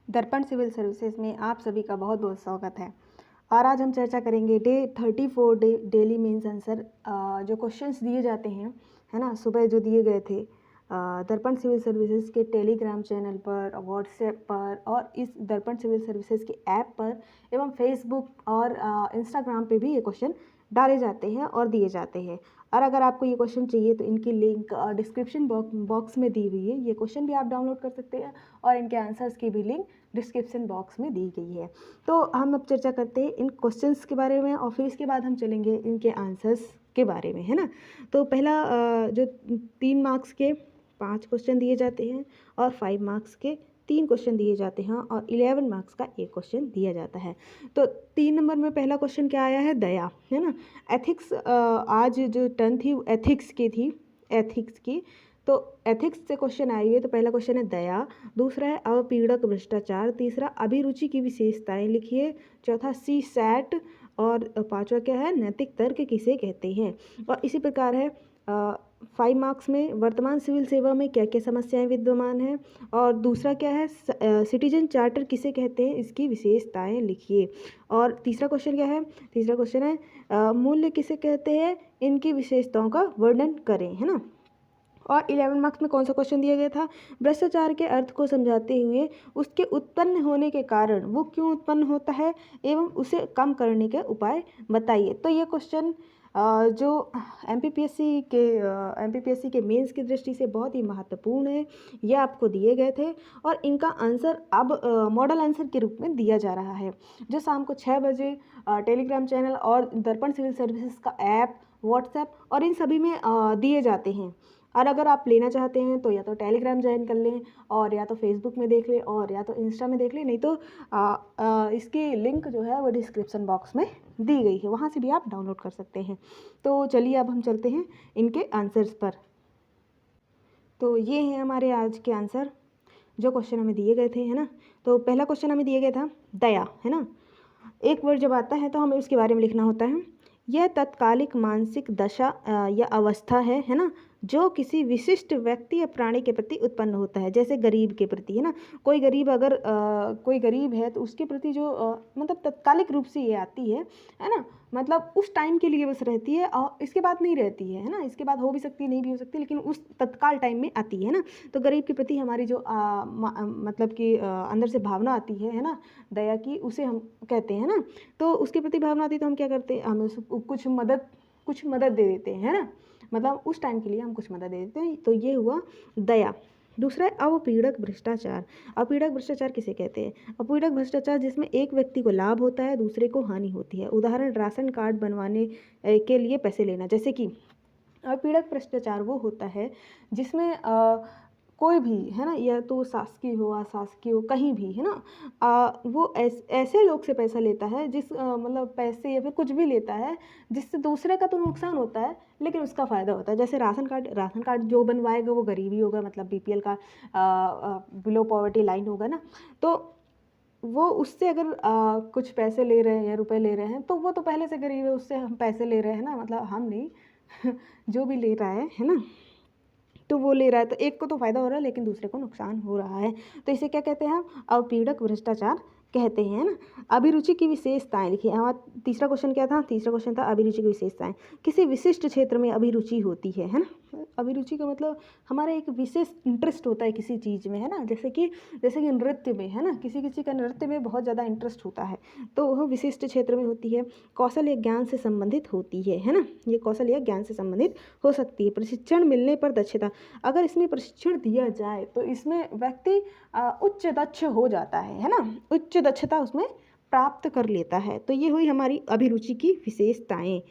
दर्पण civil services में आप सभी का बहुत बहुत स्वागत है। और आज हम चर्चा करेंगे डे 34 डेली मेंस आंसर। जो क्वेश्चंस दिए जाते हैं, है ना, सुबह जो दिए गए थे दर्पण सिविल सर्विसेज के टेलीग्राम चैनल पर, व्हाट्सएप पर और इस दर्पण सिविल सर्विसेज के ऐप पर एवं फेसबुक और इंस्टाग्राम पे भी ये क्वेश्चन डाले जाते हैं और दिए जाते हैं। और अगर आपको ये क्वेश्चन चाहिए तो इनकी लिंक डिस्क्रिप्शन बॉक्स में दी हुई है। ये क्वेश्चन भी आप डाउनलोड कर सकते हैं और इनके आंसर्स की भी लिंक डिस्क्रिप्शन बॉक्स में दी गई है। तो हम अब चर्चा करते हैं इन क्वेश्चंस के बारे में और फिर इसके बाद हम चलेंगे इनके आंसर्स के बारे में, है ना। तो पहला जो 3 मार्क्स के 5 क्वेश्चन दिए जाते हैं और 5 मार्क्स के 3 क्वेश्चन दिए जाते हैं और 11 मार्क्स का एक क्वेश्चन दिया जाता है। तो 3 नंबर में पहला क्वेश्चन क्या आया है, दया, है ना। एथिक्स, आज जो टर्न थी एथिक्स की। तो एथिक्स से क्वेश्चन आई है। तो पहला क्वेश्चन है दया, दूसरा है अवपीड़क भ्रष्टाचार, तीसरा अभिरुचि की विशेषताएं लिखिए, चौथा सी सैट और पांचवा क्या है, नैतिक तर्क किसे कहते हैं। और इसी प्रकार है 5 मार्क्स में वर्तमान सिविल सेवा में क्या क्या समस्याएं विद्यमान हैं, और दूसरा क्या है, सिटीजन चार्टर किसे कहते हैं, इसकी विशेषताएं लिखिए। और तीसरा क्वेश्चन क्या है, तीसरा क्वेश्चन है मूल्य किसे कहते हैं, इनकी विशेषताओं का वर्णन करें, है ना। और 11 मार्क्स में कौन सा क्वेश्चन दिया गया था, भ्रष्टाचार के अर्थ को समझाते हुए उसके उत्पन्न होने के कारण, वो क्यों उत्पन्न होता है एवं उसे कम करने के उपाय बताइए। तो ये क्वेश्चन जो एमपीपीएससी के मेंस की दृष्टि से बहुत ही महत्वपूर्ण है। ये आपको दिए गए थे और इनका आंसर अब मॉडल आंसर के रूप में दिया जा रहा है, जो शाम को 6 बजे टेलीग्राम चैनल और दर्पण सिविल सर्विसेज का ऐप, व्हाट्सएप और इन सभी में दिए जाते हैं। और अगर आप लेना चाहते हैं तो या तो टेलीग्राम ज्वाइन कर लें और या तो फेसबुक में देख लें और या तो इंस्टा में देख लें, नहीं तो इसकी लिंक जो है वो डिस्क्रिप्शन बॉक्स में दी गई है, वहाँ से भी आप डाउनलोड कर सकते हैं। तो चलिए अब हम चलते हैं इनके आंसर्स पर। तो ये हैं हमारे आज के आंसर जो क्वेश्चन हमें दिए गए थे, है ना। तो पहला क्वेश्चन हमें दिया गया था दया, है ना। एक वर्ड जब आता है तो हमें उसके बारे में लिखना होता है। यह तत्कालिक मानसिक दशा या अवस्था है ना, जो किसी विशिष्ट व्यक्ति या प्राणी के प्रति उत्पन्न होता है, जैसे गरीब के प्रति, है ना। कोई गरीब अगर कोई गरीब है तो उसके प्रति जो मतलब तत्कालिक रूप से ये आती है ना, मतलब उस टाइम के लिए बस रहती है और इसके बाद नहीं रहती है ना। इसके बाद हो भी सकती है, नहीं भी हो सकती, लेकिन उस तत्काल टाइम में आती है ना। तो गरीब के प्रति हमारी जो मतलब कि अंदर से भावना आती है ना, दया की, उसे हम कहते हैं ना। तो उसके प्रति भावना आती है तो हम क्या करते हैं, हम उसको कुछ मदद दे देते हैं, है ना। मतलब उस टाइम के लिए हम कुछ मदद दे देते हैं। तो ये हुआ दया। दूसरा है अवपीड़क भ्रष्टाचार। अवपीड़क भ्रष्टाचार किसे कहते हैं, अवपीड़क भ्रष्टाचार जिसमें एक व्यक्ति को लाभ होता है, दूसरे को हानि होती है। उदाहरण, राशन कार्ड बनवाने के लिए पैसे लेना। जैसे कि अवपीड़क भ्रष्टाचार वो होता है जिसमें कोई भी, है ना, या तो शासकीय हो अशासकीय हो, कहीं भी, है ना, वो ऐसे लोग से पैसा लेता है जिस मतलब पैसे या फिर कुछ भी लेता है जिससे दूसरे का तो नुकसान होता है लेकिन उसका फ़ायदा होता है। जैसे राशन कार्ड जो बनवाएगा वो गरीब ही होगा, मतलब बीपीएल का बिलो पॉवर्टी लाइन होगा ना। तो वो उससे अगर कुछ पैसे ले रहे हैं या रुपए ले रहे हैं तो वो तो पहले से गरीब है, उससे हम पैसे ले रहे हैं ना, मतलब हम नहीं जो भी ले रहा है ना, तो वो ले रहा है तो एक को तो फायदा हो रहा है लेकिन दूसरे को नुकसान हो रहा है। तो इसे क्या कहते हैं हम, अवपीड़क भ्रष्टाचार कहते हैं ना। अभिरुचि की विशेषताएं लिखिए। हमारा तीसरा क्वेश्चन क्या था, तीसरा क्वेश्चन था अभिरुचि की विशेषताएं। किसी विशिष्ट क्षेत्र में अभिरुचि होती है ना। अभिरुचि का मतलब हमारा एक विशेष इंटरेस्ट होता है किसी चीज़ में, है ना। जैसे कि नृत्य में, है ना, किसी का नृत्य में बहुत ज़्यादा इंटरेस्ट होता है तो वह विशिष्ट क्षेत्र में होती है। कौशल या ज्ञान से संबंधित होती है ना। ये कौशल या ज्ञान से संबंधित हो सकती है। प्रशिक्षण मिलने पर दक्षता, अगर इसमें प्रशिक्षण दिया जाए तो इसमें व्यक्ति उच्च दक्ष हो जाता है ना, उच्च दक्षता उसमें प्राप्त कर लेता है। तो ये हुई हमारी अभिरुचि की विशेषताएं।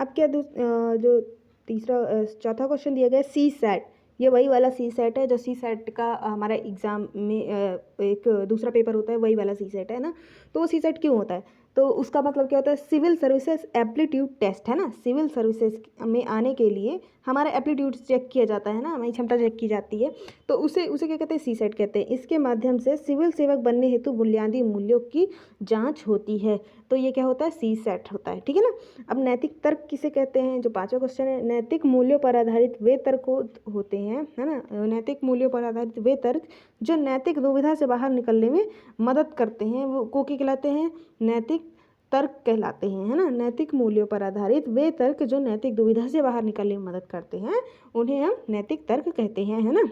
अब क्या जो चौथा क्वेश्चन दिया गया सी सेट। ये वही वाला सी सेट है जो सी सेट का हमारा एग्ज़ाम में एक दूसरा पेपर होता है, वही वाला सी सेट है ना। तो वो सी सेट क्यों होता है, तो उसका मतलब क्या होता है, सिविल सर्विसेज एप्टीट्यूड टेस्ट है ना। सिविल सर्विसेज में आने के लिए हमारा एप्टीट्यूड चेक किया जाता है ना, हमारी क्षमता चेक की जाती है। तो उसे उसे क्या कहते हैं, सीसेट कहते हैं। इसके माध्यम से सिविल सेवक बनने हेतु बुनियादी मूल्यों की जांच होती है। तो ये क्या होता है, सीसेट होता है, ठीक है ना। अब नैतिक तर्क किसे कहते हैं, जो 5वां क्वेश्चन है। नैतिक मूल्यों पर आधारित वे तर्क होते हैं, है ना। नैतिक मूल्यों पर आधारित वे तर्क जो नैतिक दुविधा से बाहर निकलने में मदद करते हैं, वो क्या कहलाते हैं, नैतिक तर्क कहलाते हैं, है ना। नैतिक मूल्यों पर आधारित वे तर्क जो नैतिक दुविधा से बाहर निकलने में मदद करते हैं, उन्हें हम नैतिक तर्क कहते हैं, है ना।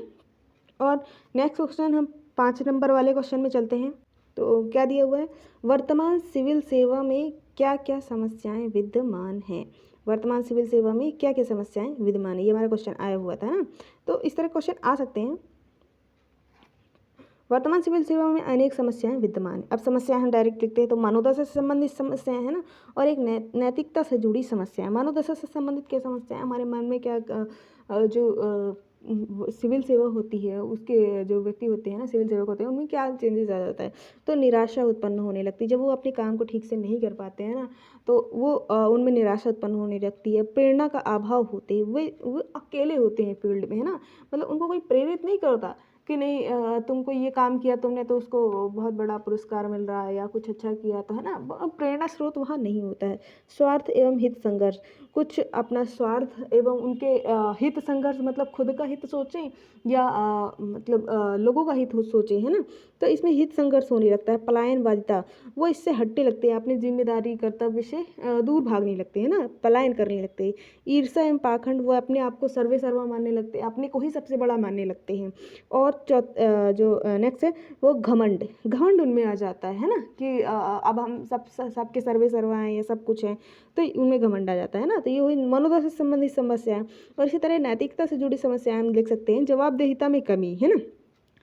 और नेक्स्ट क्वेश्चन, हम 5 नंबर वाले क्वेश्चन में चलते हैं। तो क्या दिया हुआ है, वर्तमान सिविल सेवा में क्या क्या समस्याएं विद्यमान हैं। वर्तमान सिविल सेवा में क्या क्या समस्याएं विद्यमान है, ये हमारा क्वेश्चन आया हुआ था ना। तो इस तरह क्वेश्चन आ सकते हैं। वर्तमान सिविल सेवा में अनेक समस्याएं विद्यमान। अब समस्याएं हम डायरेक्ट लिखते हैं, तो मानवदशा से संबंधित समस्याएं है ना, और एक नैतिकता से जुड़ी समस्याएं। मानवदशा से संबंधित क्या समस्याएं, हमारे मन में क्या जो सिविल सेवा होती है, उसके जो व्यक्ति होते हैं ना, सिविल सेवक होते हैं, उनमें क्या चेंजेस आ जाता है, तो निराशा उत्पन्न होने लगती है। जब वो अपने काम को ठीक से नहीं कर पाते हैं ना, तो वो उनमें निराशा उत्पन्न होने लगती है। प्रेरणा का अभाव होते हैं, वो अकेले होते हैं फील्ड में, है ना। मतलब उनको कोई प्रेरित नहीं करता कि नहीं तुमको ये काम किया तुमने तो उसको बहुत बड़ा पुरस्कार मिल रहा है या कुछ अच्छा किया, तो है ना, प्रेरणा स्रोत वहाँ नहीं होता है। स्वार्थ एवं हित संघर्ष, कुछ अपना स्वार्थ एवं उनके हित संघर्ष, मतलब खुद का हित सोचें या मतलब लोगों का हित सोचें, है ना। तो इसमें हित संघर्ष होने लगता है। पलायनवादिता, वो इससे हटने लगते हैं, अपनी जिम्मेदारी कर्तव्य से दूर भागने लगते हैं ना, पलायन करने लगते हैं। ईर्ष्या एवं पाखंड, वो अपने आप को सर्वे सर्वा मानने लगते हैं, अपने को ही सबसे बड़ा मानने लगते हैं। और जो नेक्स्ट है वो घमंड, घमंड उनमें आ जाता है ना, कि अब हम सबके सर्वे सर्वा हैं, ये सब कुछ है, तो उनमें घमंड आ जाता है ना। तो ये हुई मनोदशा से संबंधित समस्याएं। और इसी तरह नैतिकता से जुड़ी समस्याएं हम लिख सकते हैं। जवाबदेहिता में कमी, है ना,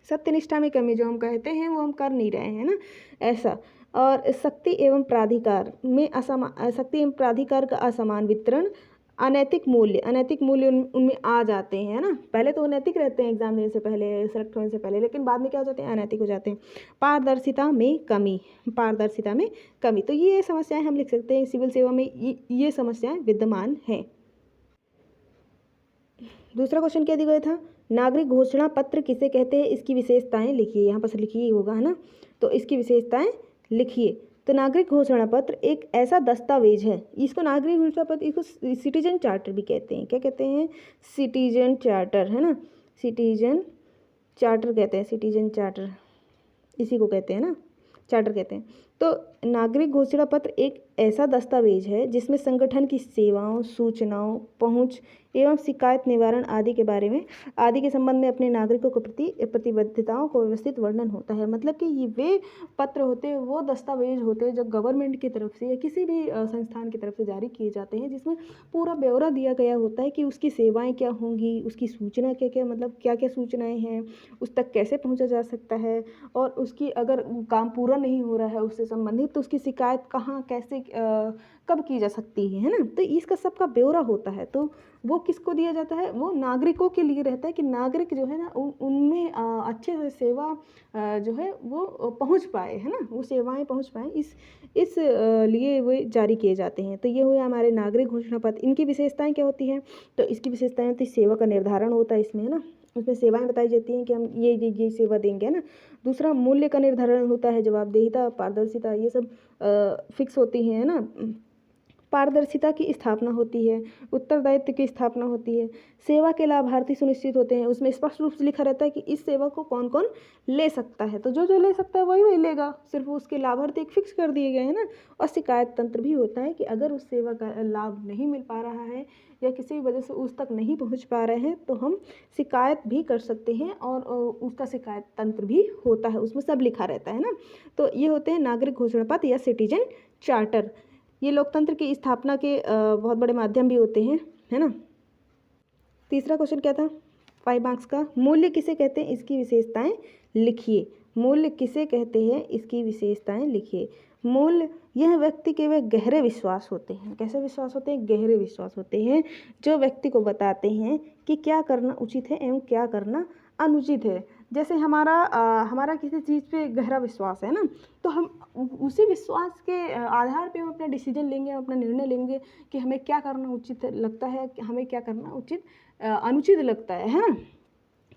सत्यनिष्ठा में कमी, जो हम कहते हैं वो हम कर नहीं रहे हैं ना, ऐसा। और शक्ति एवं प्राधिकार में शक्ति एवं प्राधिकार का असमान वितरण। अनैतिक मूल्य उनमें आ जाते हैं, है ना। पहले तो वो नैतिक रहते हैं एग्जाम देने से पहले, सेलेक्ट होने से पहले, लेकिन बाद में क्या हो जाते हैं, अनैतिक हो जाते हैं। पारदर्शिता में कमी, पारदर्शिता में कमी। तो ये समस्याएं हम लिख सकते हैं, सिविल सेवा में ये समस्याएं विद्यमान हैं। दूसरा क्वेश्चन क्या दिया गया था, नागरिक घोषणा पत्र किसे कहते हैं, इसकी विशेषताएं लिखिए। यहाँ पर लिखिए होगा, है ना। तो इसकी विशेषताएं लिखिए। तो नागरिक घोषणा पत्र एक ऐसा दस्तावेज है, इसको नागरिक घोषणा पत्र, इसको सिटीजन चार्टर भी कहते हैं। क्या कहते हैं, सिटीजन चार्टर, है ना, सिटीजन चार्टर कहते हैं, सिटीजन चार्टर इसी को कहते हैं ना, चार्टर कहते हैं। तो नागरिक घोषणा पत्र एक ऐसा दस्तावेज है जिसमें संगठन की सेवाओं, सूचनाओं, पहुंच एवं शिकायत निवारण आदि के बारे में, आदि के संबंध में अपने नागरिकों के प्रति प्रतिबद्धताओं को व्यवस्थित वर्णन होता है। मतलब कि ये वे पत्र होते हैं, वो दस्तावेज होते हैं जो गवर्नमेंट की तरफ से या किसी भी संस्थान की तरफ से जारी किए जाते हैं, जिसमें पूरा ब्यौरा दिया गया होता है कि उसकी सेवाएं क्या होंगी, उसकी सूचना क्या क्या, मतलब क्या क्या सूचनाएं हैं, उस तक कैसे पहुँचा जा सकता है, और उसकी अगर काम पूरा नहीं हो रहा है उससे संबंधित, तो उसकी शिकायत कहाँ, कैसे, कब की जा सकती है ना। तो इसका सबका ब्यौरा होता है। तो वो किसको दिया जाता है, वो नागरिकों के लिए रहता है, कि नागरिक जो है ना उनमें अच्छे से सेवा जो है वो पहुंच पाए, है ना, वो सेवाएं पहुंच पाए, इस लिए वो जारी किए जाते हैं। तो ये हुए हमारे नागरिक घोषणा पत्र। इनकी विशेषताएं क्या होती हैं, तो इसकी विशेषताएं होती है, सेवा का निर्धारण होता है इसमें, है ना, उसमें सेवाएं बताई जाती हैं कि हम ये सेवा देंगे, है ना। दूसरा, मूल्य का निर्धारण होता है, जवाबदेहिता, पारदर्शिता, ये सब फिक्स होती हैं, है ना। पारदर्शिता की स्थापना होती है, उत्तरदायित्व की स्थापना होती है। सेवा के लाभार्थी सुनिश्चित होते हैं, उसमें स्पष्ट रूप से लिखा रहता है कि इस सेवा को कौन कौन ले सकता है, तो जो ले सकता है वही लेगा, सिर्फ उसके लाभार्थी एक फिक्स कर दिए गए हैं ना। और शिकायत तंत्र भी होता है कि अगर उस सेवा का लाभ नहीं मिल पा रहा है या किसी भी वजह से उस तक नहीं पहुंच पा रहे हैं, तो हम शिकायत भी कर सकते हैं, और उसका शिकायत तंत्र भी होता है, उसमें सब लिखा रहता है ना। तो ये होते हैं नागरिक घोषणा पत्र या सिटीजन चार्टर। ये लोकतंत्र की स्थापना के बहुत बड़े माध्यम भी होते हैं, है ना। तीसरा क्वेश्चन क्या था, 5 मार्क्स का, मूल्य किसे कहते हैं, इसकी विशेषताएं लिखिए। मूल्य किसे कहते हैं, इसकी विशेषताएं लिखिए। मूल्य यह व्यक्ति के वे गहरे विश्वास होते हैं। कैसे विश्वास होते हैं, गहरे विश्वास होते हैं, जो व्यक्ति को बताते हैं कि क्या करना उचित है एवं क्या करना अनुचित है। जैसे हमारा किसी चीज़ पे गहरा विश्वास है ना, तो हम उसी विश्वास के आधार पे हम अपना डिसीजन लेंगे, अपना निर्णय लेंगे कि हमें क्या करना उचित लगता है, कि हमें क्या करना अनुचित लगता है ना।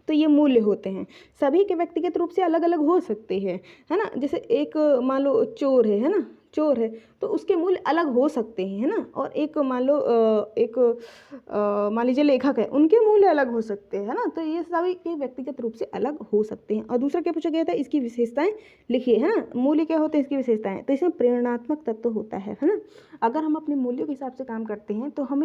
तो ये मूल्य होते हैं, सभी के व्यक्तिगत रूप से अलग अलग हो सकते हैं, है ना। जैसे एक मान लो चोर है ना, चोर है तो उसके मूल्य अलग हो सकते हैं, है ना। और एक मान लो मान लीजिए लेखक है, उनके मूल्य अलग हो सकते हैं, है ना। तो ये सभी के व्यक्तिगत रूप से अलग हो सकते हैं। और दूसरा क्या पूछा गया था, इसकी विशेषताएं लिखिए, है ना। मूल्य क्या होते हैं, इसकी विशेषताएं, तो इसमें प्रेरणात्मक तत्व होता है ना। अगर हम अपने मूल्यों के हिसाब से काम करते हैं तो हम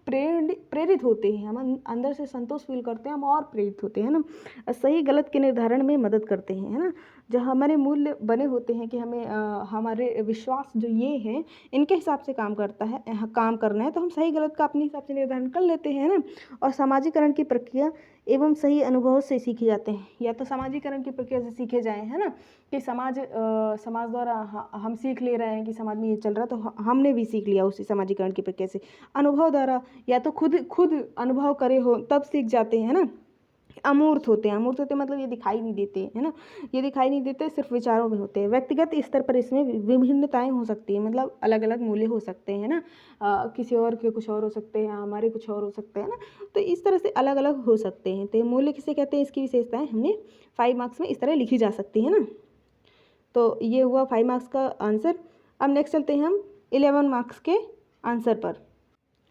प्रेरित होते हैं, हम अंदर से संतोष फील करते हैं, हम और प्रेरित होते हैं ना। सही गलत के निर्धारण में मदद करते हैं, है ना। जहाँ हमारे मूल्य बने होते हैं कि हमें हमारे विश्वास जो ये हैं इनके हिसाब से काम करना है, तो हम सही गलत का अपने हिसाब से निर्धारण कर लेते हैं ना। और सामाजिकरण की प्रक्रिया एवं सही अनुभव से सीखे जाते हैं, या तो सामाजिकरण की प्रक्रिया से सीखे जाएं, है ना। कि समाज द्वारा हम सीख ले रहे हैं कि समाज में ये चल रहा है, तो हमने भी सीख लिया उसी सामाजिकरण की प्रक्रिया से। अनुभव द्वारा, या तो खुद अनुभव करे हो तब सीख जाते हैं ना। अमूर्त होते हैं, मतलब ये दिखाई नहीं देते, है ना। ये दिखाई नहीं देते, सिर्फ विचारों में होते हैं। व्यक्तिगत स्तर पर इसमें विभिन्नताएं हो सकती हैं, मतलब अलग अलग मूल्य हो सकते हैं ना। किसी और के कुछ और हो सकते हैं, हमारे कुछ और हो सकते हैं ना। तो इस तरह से अलग अलग हो सकते हैं। तो ये मूल्य किसे कहते हैं, इसकी विशेषताएं हमने 5 मार्क्स में इस तरह लिखी जा सकती है ना। तो ये हुआ 5 मार्क्स का आंसर। अब नेक्स्ट चलते हैं हम 11 मार्क्स के आंसर पर।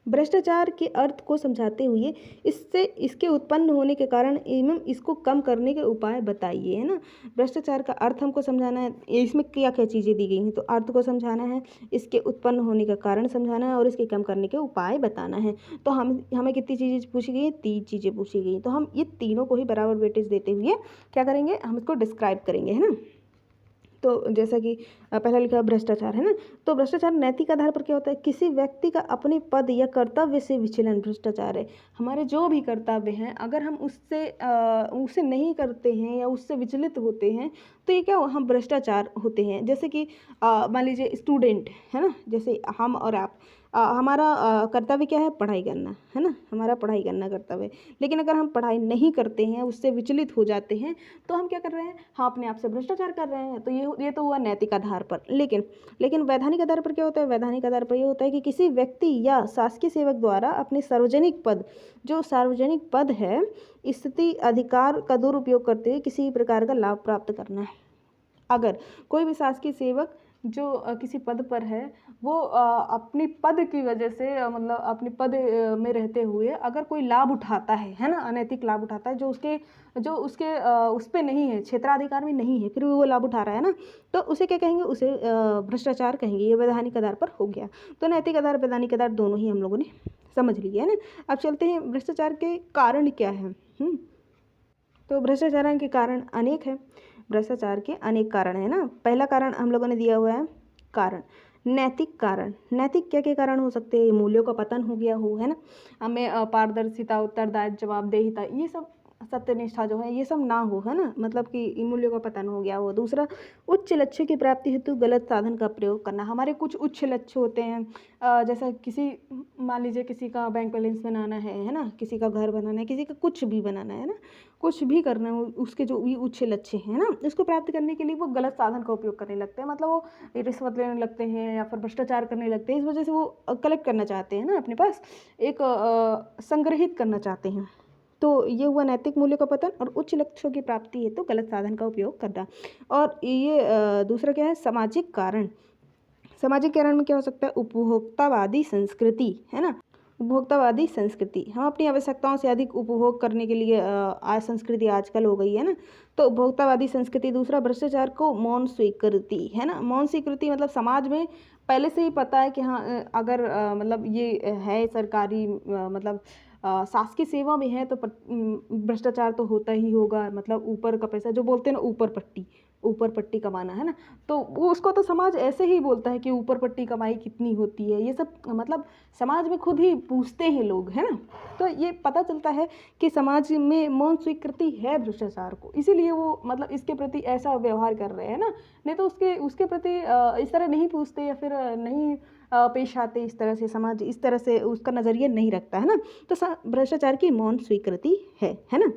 भ्रष्टाचार के अर्थ को समझाते हुए इसके उत्पन्न होने के कारण एवं इसको कम करने के उपाय बताइए, है ना। भ्रष्टाचार का अर्थ हमको समझाना है, इसमें क्या क्या चीज़ें दी गई हैं, तो अर्थ को समझाना है, इसके उत्पन्न होने का कारण समझाना है, और इसके कम करने के उपाय बताना है। तो हमें कितनी चीज़ें पूछी गई, 3 चीज़ें पूछी गई। तो हम ये तीनों को ही बराबर वेटेज देते हुए क्या करेंगे, हम इसको डिस्क्राइब करेंगे, है ना। तो जैसा कि पहला लिखा भ्रष्टाचार, है ना। तो भ्रष्टाचार नैतिक आधार पर क्या होता है, किसी व्यक्ति का अपने पद या कर्तव्य से विचलन भ्रष्टाचार है। हमारे जो भी कर्तव्य हैं अगर हम उससे नहीं करते हैं या उससे विचलित होते हैं तो ये क्या हम भ्रष्टाचार होते हैं। जैसे कि मान लीजिए स्टूडेंट है ना, जैसे हम और आप, हमारा कर्तव्य क्या है, पढ़ाई करना, है ना। हमारा पढ़ाई करना कर्तव्य, लेकिन अगर हम पढ़ाई नहीं करते हैं, उससे विचलित हो जाते हैं, तो हम क्या कर रहे हैं, हम अपने आप से भ्रष्टाचार कर रहे हैं। तो ये तो हुआ नैतिक आधार पर। लेकिन वैधानिक आधार पर क्या होता है, वैधानिक आधार पर ये होता है कि किसी व्यक्ति या शासकीय सेवक द्वारा अपने सार्वजनिक पद है, स्थिति, अधिकार का दुरुपयोग करते हुए किसी प्रकार का लाभ प्राप्त करना है। अगर कोई भी शासकीय सेवक जो किसी पद पर है, वो अपनी पद की वजह से मतलब अपने पद में रहते हुए अगर कोई लाभ उठाता है ना, अनैतिक लाभ उठाता है, जो उसके उस पे नहीं है, क्षेत्राधिकार में नहीं है, फिर भी वो लाभ उठा रहा है ना, तो उसे क्या कहेंगे, उसे भ्रष्टाचार कहेंगे। ये वैधानिक आधार पर हो गया। तो नैतिक आधार, वैधानिक आधार दोनों ही हम लोगों ने समझ लिया, है ना। अब चलते हैं भ्रष्टाचार के कारण क्या है। तो भ्रष्टाचार के कारण अनेक है, भ्रष्टाचार के अनेक कारण है ना। पहला कारण हम लोगों ने दिया हुआ है कारण, नैतिक कारण। नैतिक क्या के कारण हो सकते हैं, मूल्यों का पतन हो गया हो, है ना। हमें पारदर्शिता, उत्तरदायित्व, जवाबदेहिता, ये सब सत्यनिष्ठा जो है ये सब ना हो, है ना, मतलब कि मूल्यों का पतन हो गया हो। दूसरा, उच्च लक्ष्य की प्राप्ति हेतु गलत साधन का प्रयोग करना। हमारे कुछ उच्च लक्ष्य होते हैं, जैसा मान लीजिए किसी का बैंक बैलेंस बनाना है ना, किसी का घर बनाना है, किसी का कुछ भी बनाना है ना, कुछ भी करना है, उसके जो भी उच्च लक्ष्य हैं ना, उसको प्राप्त करने के लिए वो गलत साधन का उपयोग करने लगते हैं। मतलब वो रिश्वत लेने लगते हैं या फिर भ्रष्टाचार करने लगते हैं। इस वजह से वो कलेक्ट करना चाहते हैं ना, अपने पास एक संग्रहित करना चाहते हैं। तो ये हुआ नैतिक मूल्य का पतन। और उच्च लक्ष्यों की प्राप्ति है तो गलत साधन का उपयोग करना। और ये दूसरा क्या है, सामाजिक कारण। सामाजिक कारण में क्या हो सकता है, उपभोक्तावादी संस्कृति, है ना। उपभोक्तावादी संस्कृति, हम अपनी आवश्यकताओं से अधिक उपभोग करने के लिए आज संस्कृति आजकल हो गई है ना। तो उपभोक्तावादी संस्कृति। दूसरा, भ्रष्टाचार को मौन स्वीकृति, है ना। मौन स्वीकृति मतलब समाज में पहले से ही पता है कि हाँ, अगर मतलब ये है सरकारी मतलब शासकीय सेवा में है तो भ्रष्टाचार तो होता ही होगा। मतलब ऊपर का पैसा, जो बोलते हैं ना ऊपर पट्टी कमाना, है ना। तो वो उसको तो समाज ऐसे ही बोलता है कि ऊपर पट्टी कमाई कितनी होती है, ये सब मतलब समाज में खुद ही पूछते हैं लोग, है ना। तो ये पता चलता है कि समाज में मौन स्वीकृति है भ्रष्टाचार को, इसीलिए वो मतलब इसके प्रति ऐसा व्यवहार कर रहे हैं ना। नहीं तो उसके प्रति इस तरह नहीं पूछते या फिर नहीं पेश आते इस तरह से, समाज इस तरह से उसका नज़रिया नहीं रखता, है ना। तो भ्रष्टाचार की मौन स्वीकृति है ना।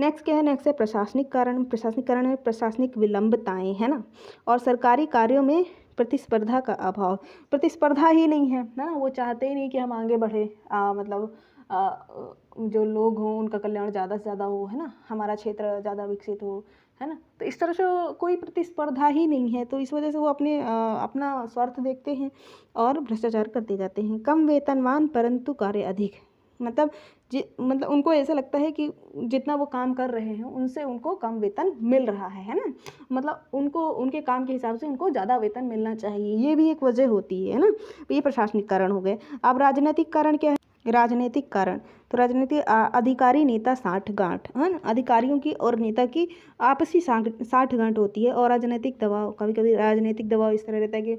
नेक्स्ट क्या है, नेक्स्ट है प्रशासनिक कारण। प्रशासनिक कारण में प्रशासनिक विलंबताएं, है ना, और सरकारी कार्यों में प्रतिस्पर्धा का अभाव। प्रतिस्पर्धा ही नहीं है ना, वो चाहते ही नहीं कि हम आगे बढ़े, मतलब जो लोग हों उनका कल्याण ज़्यादा से ज़्यादा हो, है ना, हमारा क्षेत्र ज़्यादा विकसित हो, है ना। तो इस तरह से कोई प्रतिस्पर्धा ही नहीं है, तो इस वजह से वो अपना स्वार्थ देखते हैं और भ्रष्टाचार करते जाते हैं। कम वेतनमान परंतु कार्य अधिक, मतलब मतलब उनको ऐसा लगता है कि जितना वो काम कर रहे हैं उनसे उनको कम वेतन मिल रहा है ना, मतलब उनको उनके काम के हिसाब से उनको ज़्यादा वेतन मिलना चाहिए, ये भी एक वजह होती है ना। ये प्रशासनिक कारण हो गए। अब राजनीतिक कारण क्या है, राजनीतिक कारण, तो राजनीतिक अधिकारी नेता साठगांठ, है ना, अधिकारियों की और नेता की आपसी साठगांठ होती है। और राजनीतिक दबाव, कभी कभी राजनीतिक दबाव इस तरह रहता है कि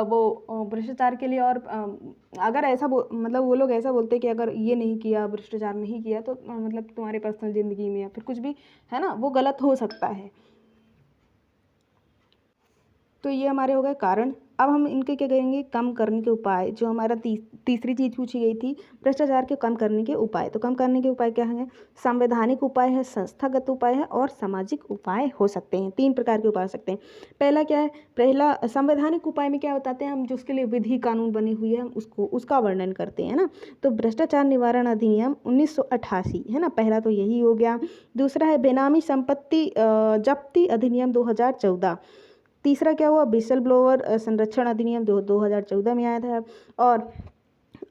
वो भ्रष्टाचार के लिए, और अगर ऐसा मतलब वो लोग ऐसा बोलते हैं कि अगर ये नहीं किया, भ्रष्टाचार नहीं किया तो मतलब तुम्हारे पर्सनल ज़िंदगी में या फिर कुछ भी, है ना, वो गलत हो सकता है। तो ये हमारे हो गए कारण। अब हम इनके क्या करेंगे, कम करने के उपाय। जो हमारा तीसरी चीज़ पूछी गई थी, भ्रष्टाचार के कम करने के उपाय। तो कम करने के उपाय क्या हैं, संवैधानिक उपाय है, संस्थागत उपाय है और सामाजिक उपाय हो सकते हैं। 3 प्रकार के उपाय हो सकते हैं। पहला क्या है, पहला संवैधानिक उपाय में क्या बताते हैं हम, जो उसके लिए विधि कानून बनी हुई है हम उसका वर्णन करते हैं ना। तो भ्रष्टाचार निवारण अधिनियम 1988, है ना, पहला तो यही हो गया। दूसरा है बेनामी संपत्ति जब्ती अधिनियम 2014। तीसरा क्या हुआ, विसल ब्लोअर संरक्षण अधिनियम 2014 में आया था। और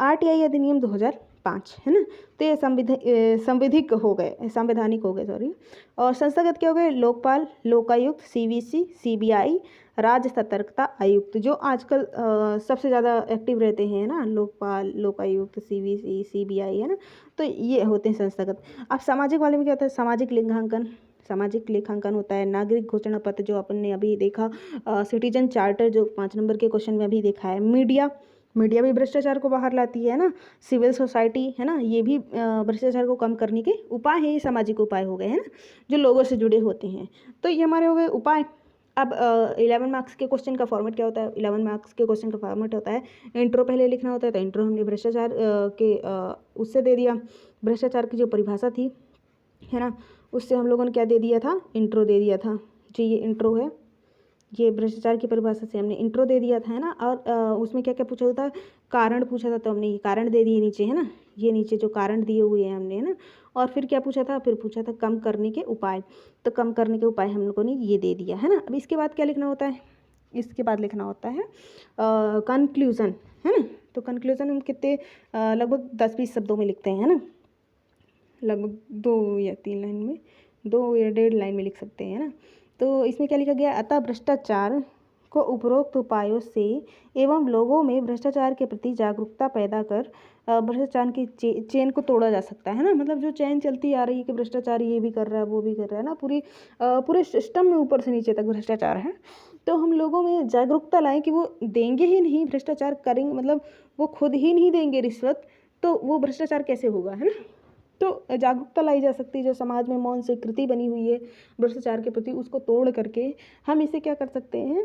आरटीआई अधिनियम 2005, है ना। तो ये संविधिक हो गए, संवैधानिक हो गए, सॉरी। और संस्थागत क्या हो गए, लोकपाल, लोकायुक्त, सीवीसी, सीबीआई, राज्य सतर्कता आयुक्त, जो आजकल सबसे ज़्यादा एक्टिव रहते हैं ना, लोकपाल, लोकायुक्त, सीवीसी, सीबीआई, है ना। तो ये होते हैं संस्थागत। अब सामाजिक वाले में क्या होता है, सामाजिक लेखांकन। सामाजिक लेखांकन होता है नागरिक घोषणा पत्र, जो अपन ने अभी देखा, सिटीजन चार्टर जो 5 नंबर के क्वेश्चन में अभी देखा है। मीडिया, मीडिया भी भ्रष्टाचार को बाहर लाती है ना। सिविल सोसाइटी, है ना, ये भी भ्रष्टाचार को कम करने के उपाय है, ये सामाजिक उपाय हो गए, है ना, जो लोगों से जुड़े होते हैं। तो ये हमारे हो गए उपाय। अब 11 मार्क्स के क्वेश्चन का फॉर्मेट क्या होता है, 11 मार्क्स के क्वेश्चन का फॉर्मेट होता है, इंट्रो पहले लिखना होता है। तो इंट्रो हमने भ्रष्टाचार के उससे दे दिया, भ्रष्टाचार की जो परिभाषा थी, है ना, उससे हम लोगों ने क्या दे दिया था, इंट्रो दे दिया था जी। ये इंट्रो है, ये भ्रष्टाचार की परिभाषा से हमने इंट्रो दे दिया था, है ना। और उसमें क्या क्या पूछा था, कारण पूछा था, तो हमने ये कारण दे दिए नीचे, है ना, ये नीचे जो कारण दिए हुए हैं हमने, है ना। और फिर क्या पूछा था, फिर पूछा था कम करने के उपाय। तो कम करने के उपाय हम लोगों ने ये दे दिया, है ना। अब इसके बाद क्या लिखना होता है, इसके बाद लिखना होता है कंक्लूज़न, है ना। तो कंक्लूज़न हम कितने लगभग 10-20 शब्दों में लिखते हैं, है ना, लगभग 2 या 3 लाइन में, 2 या 1.5 लाइन में लिख सकते हैं ना। तो इसमें क्या लिखा गया, अतः भ्रष्टाचार को उपरोक्त उपायों से एवं लोगों में भ्रष्टाचार के प्रति जागरूकता पैदा कर भ्रष्टाचार की चेन को तोड़ा जा सकता है ना। मतलब जो चेन चलती आ रही है कि भ्रष्टाचार ये भी कर रहा है वो भी कर रहा है ना, पूरे सिस्टम में ऊपर से नीचे तक भ्रष्टाचार है। तो हम लोगों में जागरूकता लाएं कि वो देंगे ही नहीं, भ्रष्टाचार करेंगे, मतलब वो खुद ही नहीं देंगे रिश्वत, तो वो भ्रष्टाचार कैसे होगा, है ना। तो जागरूकता लाई जा सकती है, जो समाज में मौन स्वीकृति बनी हुई है भ्रष्टाचार के प्रति, उसको तोड़ करके हम इसे क्या कर सकते हैं,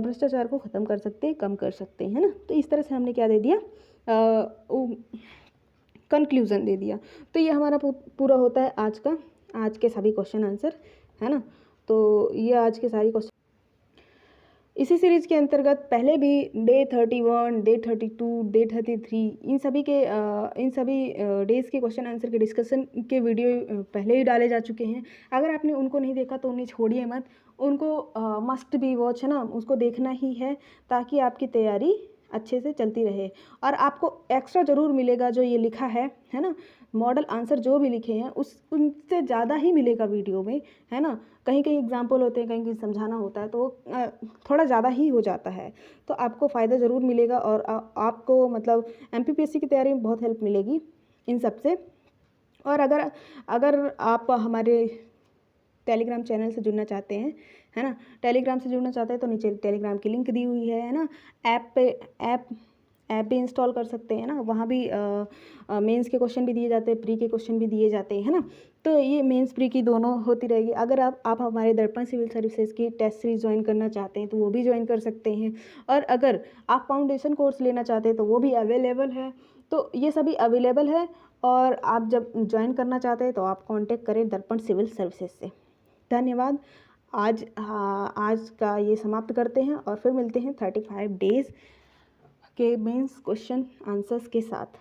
भ्रष्टाचार को ख़त्म कर सकते हैं, कम कर सकते हैं, है ना। तो इस तरह से हमने क्या दे दिया, कंक्लूज़न दे दिया। तो ये हमारा पूरा होता है आज के सभी क्वेश्चन आंसर, है ना। तो ये आज के सारी क्वेश्चन इसी सीरीज़ के अंतर्गत पहले भी डे 31, डे 32, डे 33, इन सभी डेज़ के क्वेश्चन आंसर के डिस्कशन के वीडियो पहले ही डाले जा चुके हैं। अगर आपने उनको नहीं देखा तो उन्हें छोड़िए मत, उनको मस्ट बी वॉच, है ना, उसको देखना ही है, ताकि आपकी तैयारी अच्छे से चलती रहे। और आपको एक्स्ट्रा ज़रूर मिलेगा, जो ये लिखा है ना, मॉडल आंसर जो भी लिखे हैं उनसे ज़्यादा ही मिलेगा वीडियो में, है ना। कहीं कहीं एग्जाम्पल होते हैं, कहीं कहीं समझाना होता है, तो थोड़ा ज़्यादा ही हो जाता है। तो आपको फ़ायदा ज़रूर मिलेगा, और आपको मतलब MPPSC की तैयारी में बहुत हेल्प मिलेगी इन सब से। और अगर आप हमारे टेलीग्राम चैनल से जुड़ना चाहते हैं, है ना, टेलीग्राम से जुड़ना चाहते हैं, तो नीचे टेलीग्राम की लिंक दी हुई है ना। ऐप भी इंस्टॉल कर सकते हैं ना, वहाँ भी मेंस के क्वेश्चन भी दिए जाते हैं, प्री के क्वेश्चन भी दिए जाते हैं, है ना। तो ये मेंस प्री की दोनों होती रहेगी। अगर आप हमारे दर्पण सिविल सर्विसेज की टेस्ट सीरीज ज्वाइन करना चाहते हैं तो वो भी ज्वाइन कर सकते हैं। और अगर आप फाउंडेशन कोर्स लेना चाहते हैं तो वो भी अवेलेबल है। तो ये सभी अवेलेबल है, और आप जब ज्वाइन करना चाहते हैं तो आप कांटेक्ट करें दर्पण सिविल सर्विसेज से। धन्यवाद। आज का ये समाप्त करते हैं और फिर मिलते हैं 35 डेज़ के मेंस क्वेश्चन आंसर्स के साथ।